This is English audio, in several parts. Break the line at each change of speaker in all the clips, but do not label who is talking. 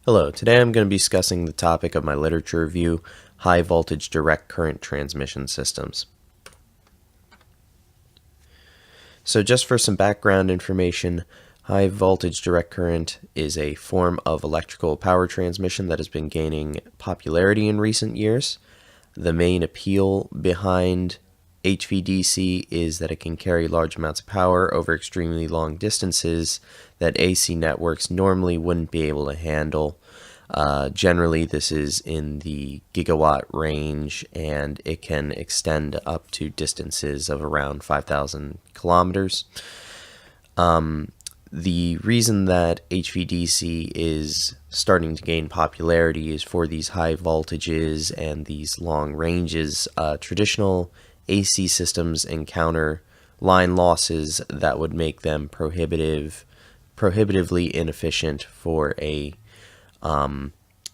Hello, today I'm going to be discussing the topic of my literature review, high voltage direct current transmission systems. So just for some background information, high voltage direct current is a form of electrical power transmission that has been gaining popularity in recent years. The main appeal behind HVDC is that it can carry large amounts of power over extremely long distances that AC networks normally wouldn't be able to handle. Generally, this is in the gigawatt range, and it can extend up to distances of around 5,000 kilometers. The reason that HVDC is starting to gain popularity is for these high voltages and these long ranges. Traditional AC systems encounter line losses that would make them prohibitively inefficient for a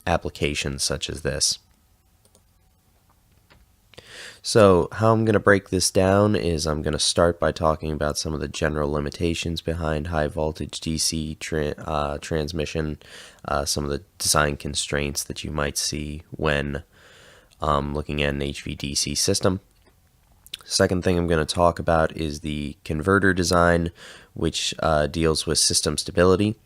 application such as this. So how I'm going to break this down is I'm going to start by talking about some of the general limitations behind high voltage DC transmission, some of the design constraints that you might see when looking at an HVDC system. Second thing I'm going to talk about is the converter design, which deals with system stability.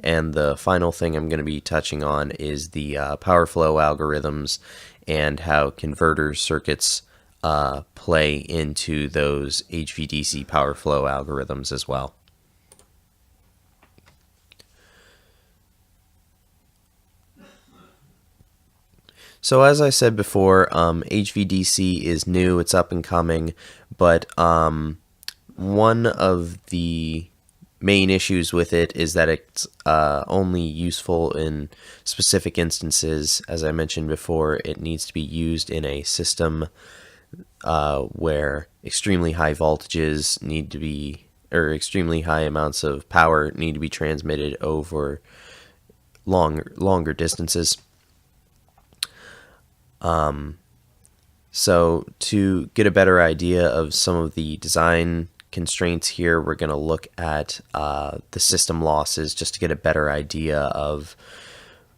And the final thing I'm going to be touching on is the power flow algorithms and how converter circuits play into those HVDC power flow algorithms as well. So as I said before, HVDC is new, it's up and coming, but one of the main issues with it is that it's only useful in specific instances. As I mentioned before, it needs to be used in a system where extremely high voltages need to be, or extremely high amounts of power need to be transmitted over longer distances. So to get a better idea of some of the design constraints here, we're going to look at the system losses just to get a better idea of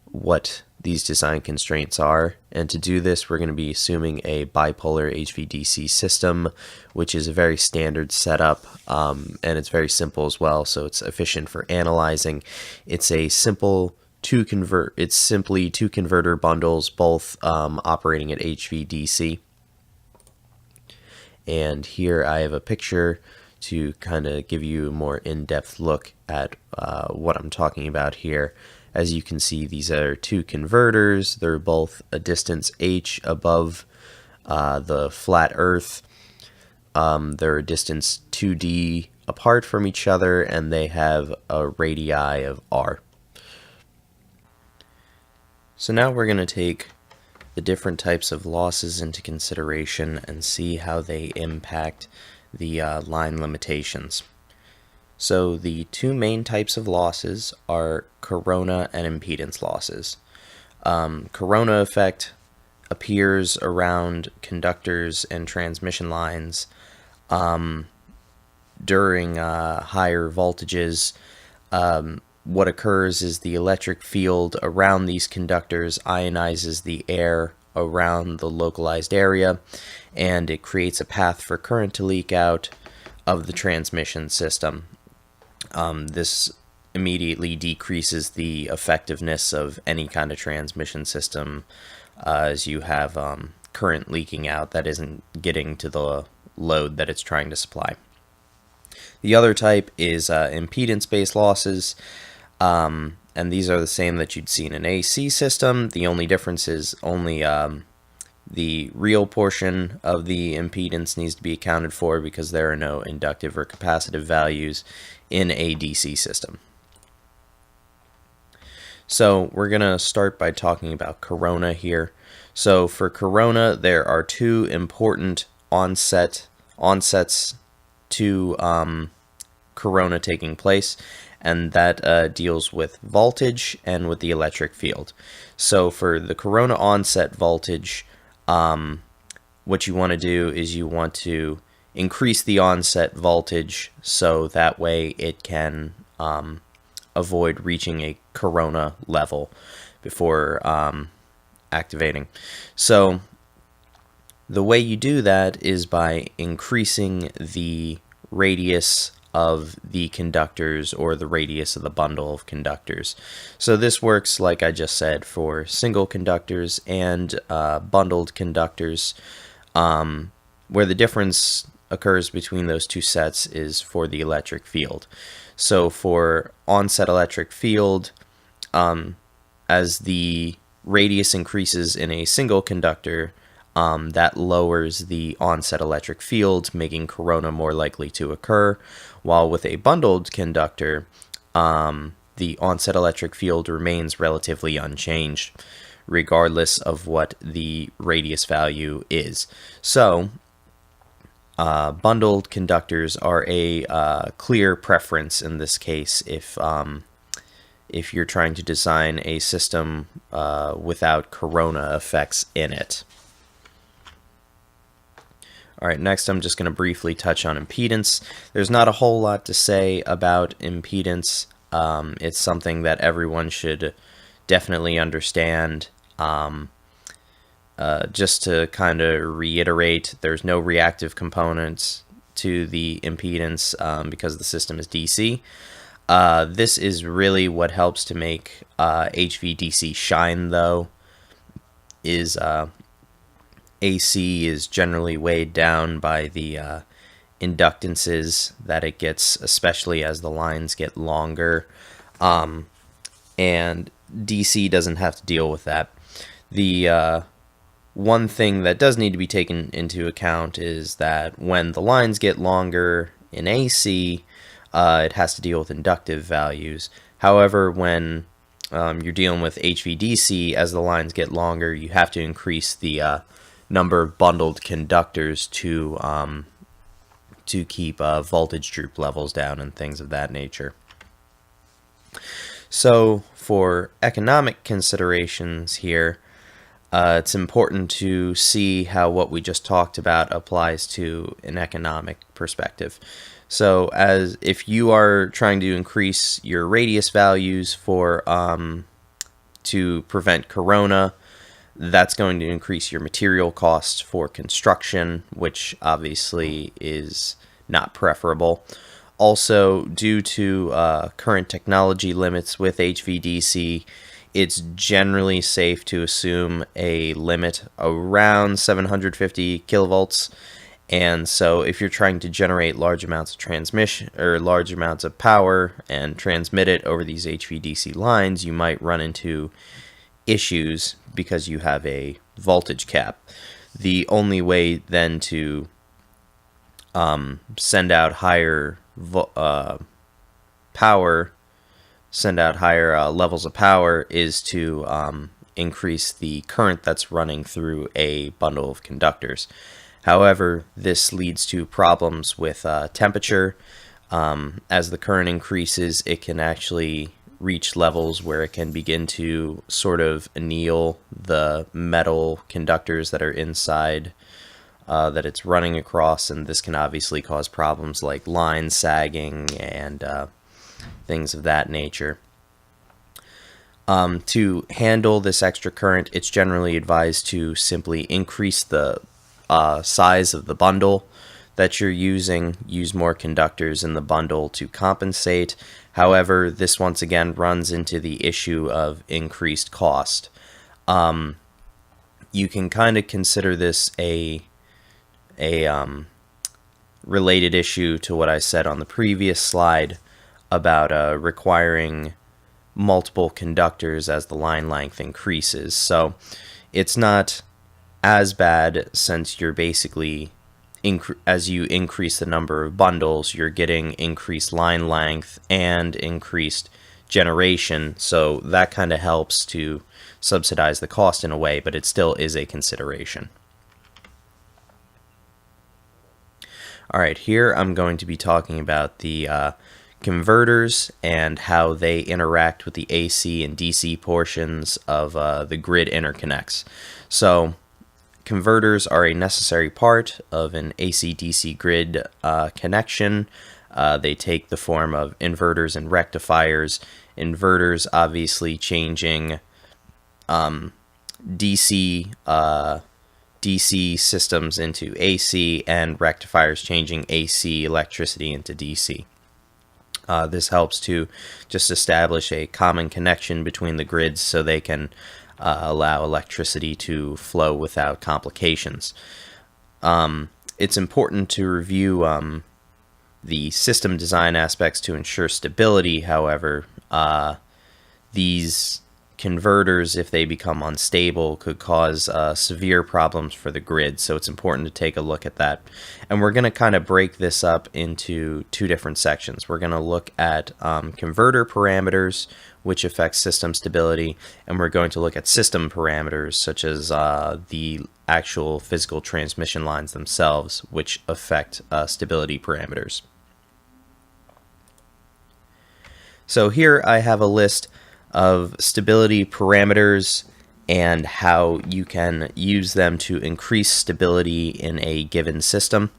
what these design constraints are. And to do this, we're going to be assuming a bipolar HVDC system, which is a very standard setup, and it's very simple as well, so it's efficient for analyzing. It's a simple simply two converter bundles, both operating at HVDC. And here I have a picture to kind of give you a more in-depth look at what I'm talking about here. As you can see, these are two converters. They're both a distance h above the flat Earth. They're a distance 2d apart from each other, and they have a radii of r. So now we're going to take the different types of losses into consideration and see how they impact the line limitations. So the two main types of losses are corona and impedance losses. Corona effect appears around conductors and transmission lines during higher voltages. What occurs is the electric field around these conductors ionizes the air around the localized area, and it creates a path for current to leak out of the transmission system. This immediately decreases the effectiveness of any kind of transmission system, as you have current leaking out that isn't getting to the load that it's trying to supply. The other type is impedance-based losses, and these are the same that you'd see in an AC system. The only difference is only the real portion of the impedance needs to be accounted for because there are no inductive or capacitive values in a DC system. So we're going to start by talking about corona here. So for corona, there are two important onsets to corona taking place, and that deals with voltage and with the electric field. So for the corona onset voltage, what you want to do is you want to increase the onset voltage so that way it can avoid reaching a corona level. before activating. So the way you do that is by increasing the radius of the conductors, or the radius of the bundle of conductors. So this works, like I just said, for single conductors and bundled conductors, where the difference occurs between those two sets is for the electric field. So for onset electric field, as the radius increases in a single conductor, that lowers the onset electric field, making corona more likely to occur, while with a bundled conductor, the onset electric field remains relatively unchanged, regardless of what the radius value is. So bundled conductors are a clear preference in this case if you're trying to design a system without corona effects in it. Alright, next I'm just going to briefly touch on impedance. There's not a whole lot to say about impedance. It's something that everyone should definitely understand. Just to kind of reiterate, there's no reactive components to the impedance because the system is DC. This is really what helps to make HVDC shine, though, is AC is generally weighed down by the inductances that it gets, especially as the lines get longer, and DC doesn't have to deal with that. The one thing that does need to be taken into account is that when the lines get longer in AC, it has to deal with inductive values. However, when you're dealing with HVDC, as the lines get longer, you have to increase the number of bundled conductors to keep voltage droop levels down and things of that nature. So for economic considerations here, it's important to see how what we just talked about applies to an economic perspective. So as if you are trying to increase your radius values for to prevent corona, that's going to increase your material costs for construction, which obviously is not preferable. Also, due to current technology limits with HVDC, it's generally safe to assume a limit around 750 kilovolts. And so if you're trying to generate large amounts of transmission or large amounts of power and transmit it over these HVDC lines, you might run into issues because you have a voltage cap. The only way then to send out higher levels of power is to increase the current that's running through a bundle of conductors. However, this leads to problems with temperature. As the current increases, it can actually reach levels where it can begin to sort of anneal the metal conductors that are inside that it's running across, and this can obviously cause problems like line sagging and things of that nature. To handle this extra current, it's generally advised to simply increase the size of the bundle that you're using, use more conductors in the bundle to compensate. However, this once again runs into the issue of increased cost. You can kind of consider this a related issue to what I said on the previous slide about requiring multiple conductors as the line length increases. So it's not as bad, since you're basically as you increase the number of bundles, you're getting increased line length and increased generation, so that kind of helps to subsidize the cost in a way, but it still is a consideration. Alright, here I'm going to be talking about the converters and how they interact with the AC and DC portions of the grid interconnects. So converters are a necessary part of an AC-DC grid connection. They take the form of inverters and rectifiers. Inverters obviously changing DC DC systems into AC, and rectifiers changing AC electricity into DC. This helps to just establish a common connection between the grids so they can allow electricity to flow without complications. It's important to review the system design aspects to ensure stability. However, these converters, if they become unstable, could cause severe problems for the grid, so it's important to take a look at that. And we're going to kind of break this up into two different sections. We're going to look at converter parameters, which affect system stability, and we're going to look at system parameters, such as the actual physical transmission lines themselves, which affect stability parameters. So here I have a list of stability parameters and how you can use them to increase stability in a given system.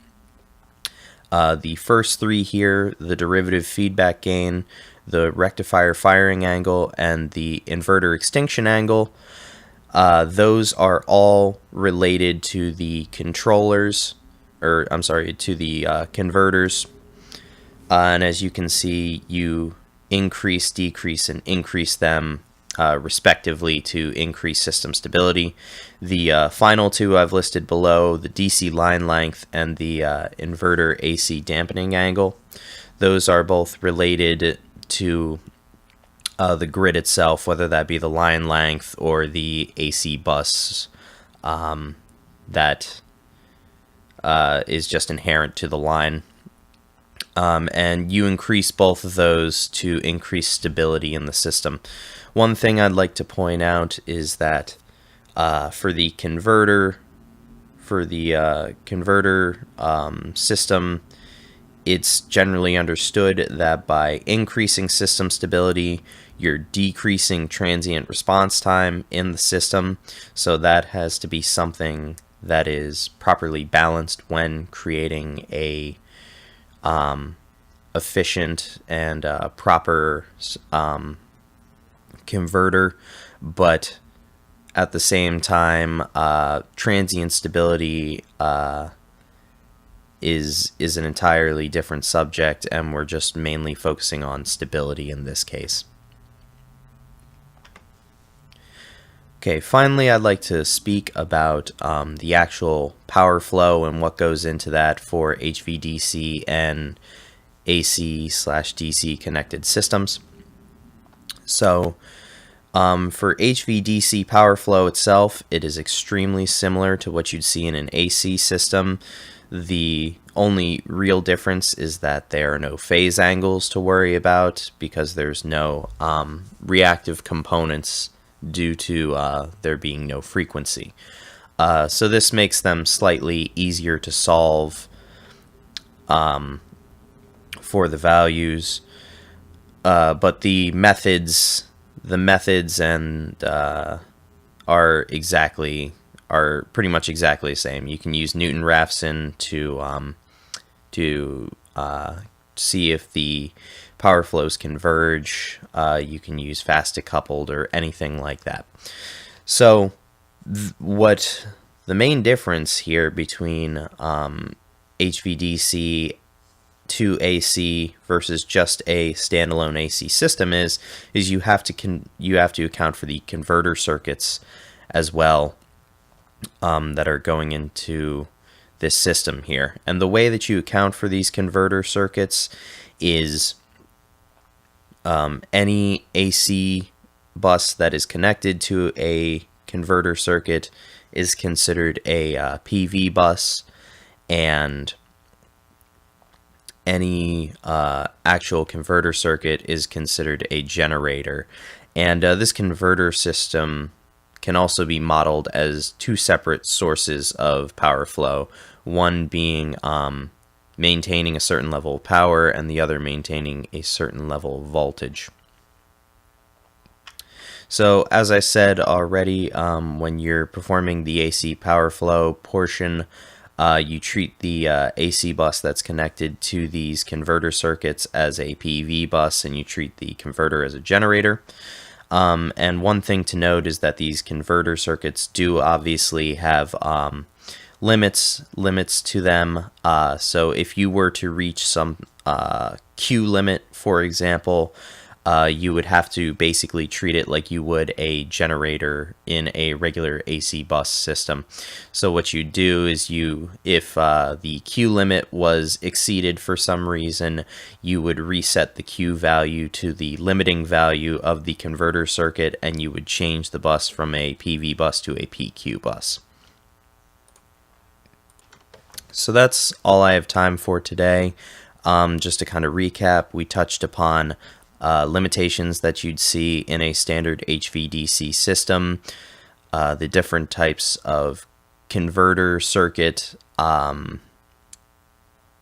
The first three here, the derivative feedback gain, the rectifier firing angle, and the inverter extinction angle, those are all related to the controllers, or I'm sorry, to the converters. And as you can see, you increase, decrease, and increase them respectively to increase system stability. The final two I've listed below, the DC line length and the inverter AC dampening angle, those are both related to the grid itself, whether that be the line length or the AC bus that is just inherent to the line. And you increase both of those to increase stability in the system. One thing I'd like to point out is that for the converter system, it's generally understood that by increasing system stability, you're decreasing transient response time in the system. So that has to be something that is properly balanced when creating a efficient and proper converter, but at the same time, transient stability is an entirely different subject, and we're just mainly focusing on stability in this case. Okay, finally, I'd like to speak about the actual power flow and what goes into that for HVDC and AC/DC connected systems. So for HVDC power flow itself, it is extremely similar to what you'd see in an AC system. The only real difference is that there are no phase angles to worry about because there's no reactive components due to there being no frequency. So this makes them slightly easier to solve for the values, but the methods and are pretty much exactly the same. You can use Newton-Raphson to see if the power flows converge. You can use fast decoupled or anything like that. So what the main difference here between HVDC to AC versus just a standalone AC system is you have to account for the converter circuits as well that are going into this system here. And the way that you account for these converter circuits is any AC bus that is connected to a converter circuit is considered a PV bus, and any actual converter circuit is considered a generator. And this converter system can also be modeled as two separate sources of power flow, one being maintaining a certain level of power and the other maintaining a certain level of voltage. So as I said already, when you're performing the AC power flow portion, you treat the AC bus that's connected to these converter circuits as a PV bus, and you treat the converter as a generator. And one thing to note is that these converter circuits do obviously have limits to them. So if you were to reach some Q limit, for example, you would have to basically treat it like you would a generator in a regular AC bus system. So what you do is if the Q limit was exceeded for some reason, you would reset the Q value to the limiting value of the converter circuit, and you would change the bus from a PV bus to a PQ bus. So that's all I have time for today. Just to kind of recap, we touched upon limitations that you'd see in a standard HVDC system, the different types of converter circuit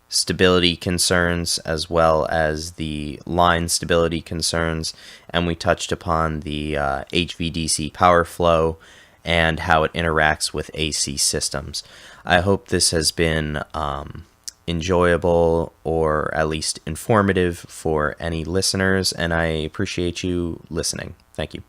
stability concerns, as well as the line stability concerns, and we touched upon the HVDC power flow and how it interacts with AC systems. I hope this has been enjoyable or at least informative for any listeners, and I appreciate you listening. Thank you.